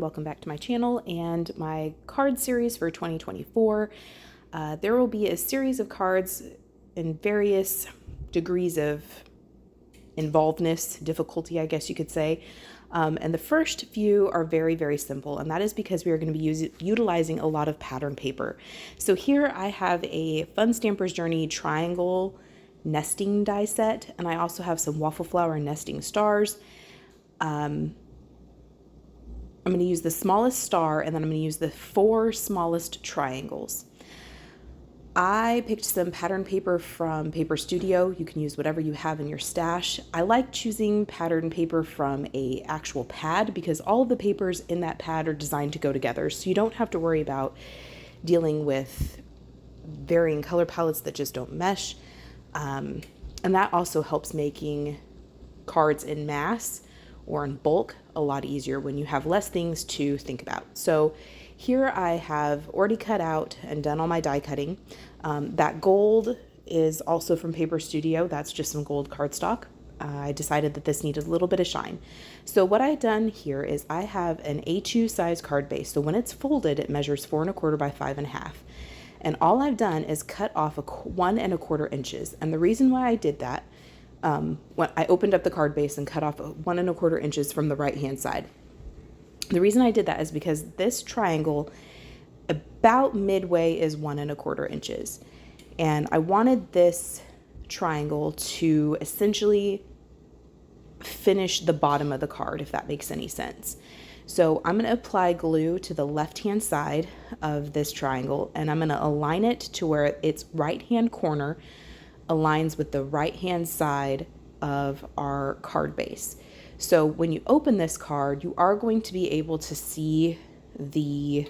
welcome back to my channel and my card series for 2024. There will be a series of cards in various degrees of involvedness, difficulty, I guess you could say. And the first few are very, very simple, and that is because we are going to be utilizing a lot of pattern paper. So here I have a Fun Stamper's Journey triangle nesting die set, and I also have some Waffle Flower nesting stars. I'm going to use the smallest star, and then I'm going to use the 4 smallest triangles. I picked some pattern paper from Paper Studio. You can use whatever you have in your stash. I like choosing pattern paper from an actual pad because all of the papers in that pad are designed to go together, so you don't have to worry about dealing with varying color palettes that just don't mesh. And that also helps making cards in mass or in bulk a lot easier when you have less things to think about. So here I have already cut out and done all my die cutting. That gold is also from Paper Studio. That's just some gold cardstock. I decided that this needed a little bit of shine. So what I've done here is I have an A2 size card base. So when it's folded, it measures 4 1/4 by 5 1/2. And all I've done is cut off 1 1/4 inches. And the reason why I did that, when I opened up the card base and cut off 1 1/4 inches from the right hand side. The reason I did that is because this triangle about midway is 1 1/4 inches. And I wanted this triangle to essentially finish the bottom of the card, if that makes any sense. So I'm going to apply glue to the left-hand side of this triangle, and I'm going to align it to where its right-hand corner aligns with the right-hand side of our card base. So when you open this card, you are going to be able to see the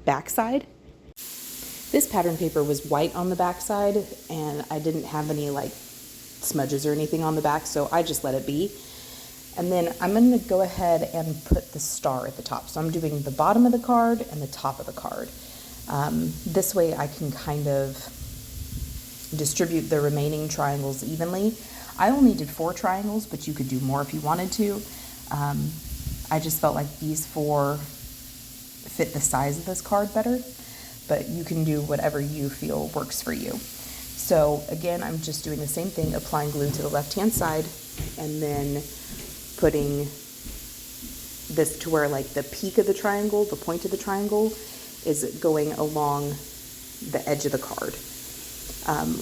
backside. This pattern paper was white on the backside, and I didn't have any like smudges or anything on the back, so I just let it be. And then I'm going to go ahead and put the star at the top. So I'm doing the bottom of the card and the top of the card. This way I can kind of distribute the remaining triangles evenly. I only did 4 triangles, but you could do more if you wanted to. I just felt like these 4 fit the size of this card better, but you can do whatever you feel works for you. So again, I'm just doing the same thing, applying glue to the left-hand side, and then putting this to where like the peak of the triangle, the point of the triangle, is going along the edge of the card.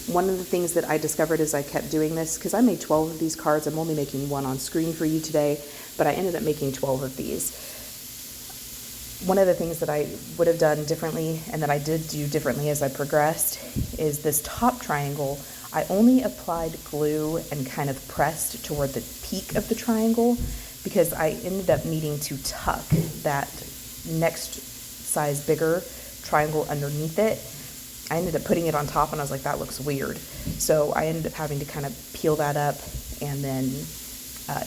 One of the things that I discovered as I kept doing this, because I made 12 of these cards, I'm only making 1 on screen for you today, but I ended up making 12 of these. One of the things that I would have done differently, and that I did do differently as I progressed, is this top triangle. I only applied glue and kind of pressed toward the peak of the triangle because I ended up needing to tuck that next size bigger triangle underneath it. I ended up putting it on top, and I was like, that looks weird. So I ended up having to kind of peel that up and then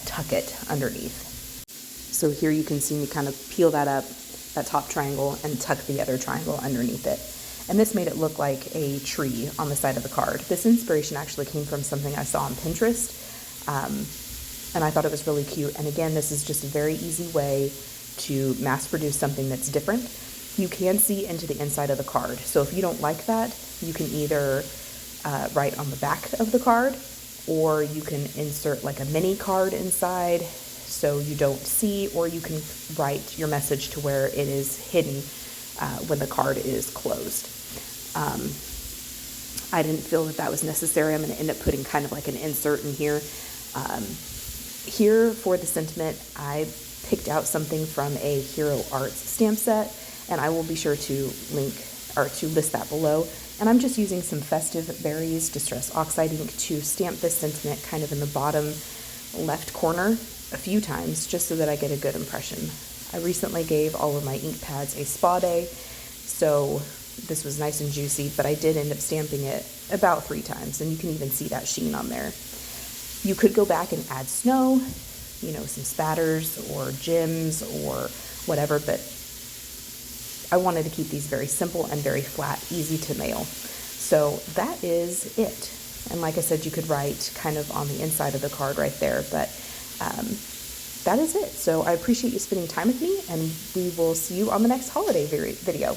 tuck it underneath. So here you can see me kind of peel that up, that top triangle, and tuck the other triangle underneath it. And this made it look like a tree on the side of the card. This inspiration actually came from something I saw on Pinterest, and I thought it was really cute. And again, this is just a very easy way to mass produce something that's different. You can see into the inside of the card. So if you don't like that, you can either write on the back of the card, or you can insert like a mini card inside so you don't see, or you can write your message to where it is hidden when the card is closed. I didn't feel that that was necessary. I'm going to end up putting kind of like an insert in here. Here for the sentiment, I picked out something from a Hero Arts stamp set, and I will be sure to link or to list that below. And I'm just using some Festive Berries Distress Oxide ink to stamp this sentiment kind of in the bottom left corner a few times, just so that I get a good impression. I recently gave all of my ink pads a spa day, so this was nice and juicy, but I did end up stamping it about 3 times, and you can even see that sheen on there. You could go back and add snow, you know, some spatters or gems or whatever, but I wanted to keep these very simple and very flat, easy to mail. So that is it. And like I said, you could write kind of on the inside of the card right there, but that is it. So I appreciate you spending time with me, and we will see you on the next holiday video.